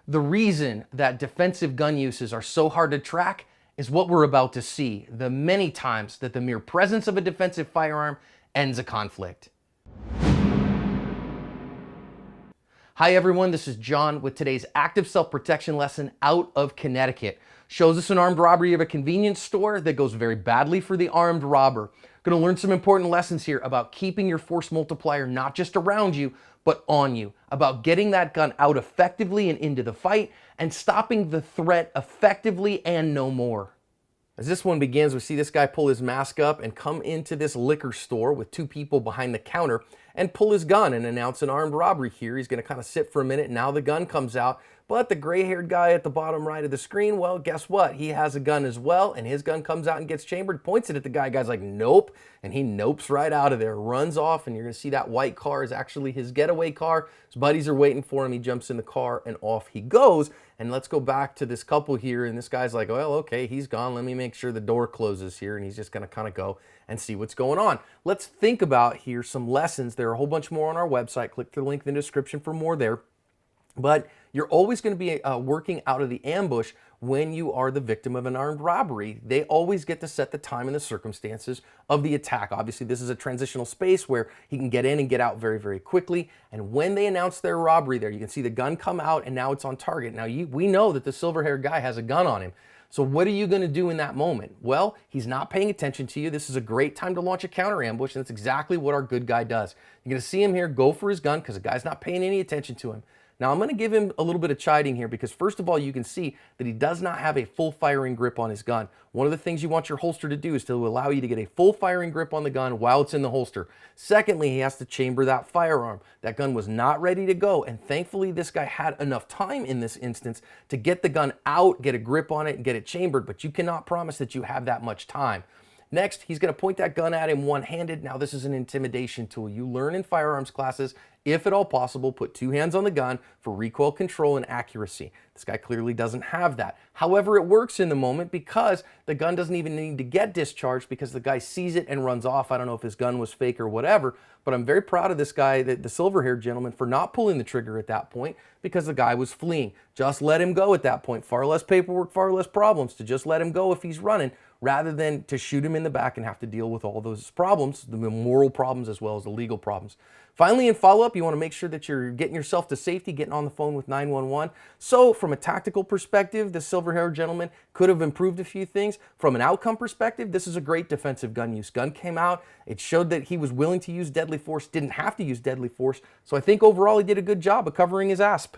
The reason that defensive gun uses are so hard to track is what we're about to see, the many times that the mere presence of a defensive firearm ends a conflict. Hi everyone, this is John with today's active self-protection lesson out of Connecticut. Shows us an armed robbery of a convenience store that goes very badly for the armed robber. Going to learn some important lessons here about keeping your force multiplier not just around you, but on you, about getting that gun out effectively and into the fight, and stopping the threat effectively and no more. As this one begins, we see this guy pull his mask up and come into this liquor store with two people behind the counter and pull his gun and announce an armed robbery here. He's going to kind of sit for a minute. Now the gun comes out. But the gray-haired guy at the bottom right of the screen, well, guess what? He has a gun as well, and his gun comes out and gets chambered, points it at the guy. Guy's like, nope, and he nopes right out of there, runs off, and you're going to see that white car is actually his getaway car. His buddies are waiting for him. He jumps in the car, and off he goes. And let's go back to this couple here, and this guy's like, well, okay, he's gone. Let me make sure the door closes here, and he's just going to kind of go and see what's going on. Let's think about here some lessons. There are a whole bunch more on our website. Click the link in the description for more there. But you're always going to be working out of the ambush when you are the victim of an armed robbery. They always get to set the time and the circumstances of the attack. Obviously, this is a transitional space where he can get in and get out very, very quickly. And when they announce their robbery there, you can see the gun come out and now it's on target. Now, we know that the silver-haired guy has a gun on him. So what are you going to do in that moment? Well, he's not paying attention to you. This is a great time to launch a counter ambush, and that's exactly what our good guy does. You're going to see him here go for his gun because the guy's not paying any attention to him. Now, I'm going to give him a little bit of chiding here because, first of all, you can see that he does not have a full firing grip on his gun. One of the things you want your holster to do is to allow you to get a full firing grip on the gun while it's in the holster. Secondly, he has to chamber that firearm. That gun was not ready to go, and thankfully, this guy had enough time in this instance to get the gun out, get a grip on it, and get it chambered, but you cannot promise that you have that much time. Next, he's going to point that gun at him one-handed. Now, this is an intimidation tool. You learn in firearms classes, if at all possible, put two hands on the gun for recoil control and accuracy. This guy clearly doesn't have that. However, it works in the moment because the gun doesn't even need to get discharged because the guy sees it and runs off. I don't know if his gun was fake or whatever, but I'm very proud of this guy, the silver-haired gentleman, for not pulling the trigger at that point because the guy was fleeing. Just let him go at that point. Far less paperwork, far less problems to just let him go if he's running, rather than to shoot him in the back and have to deal with all those problems, the moral problems as well as the legal problems. Finally, in follow-up, you want to make sure that you're getting yourself to safety, getting on the phone with 911. So from a tactical perspective, the silver-haired gentleman could have improved a few things. From an outcome perspective, this is a great defensive gun use. Gun came out. It showed that he was willing to use deadly force, didn't have to use deadly force. So I think overall he did a good job of covering his asp.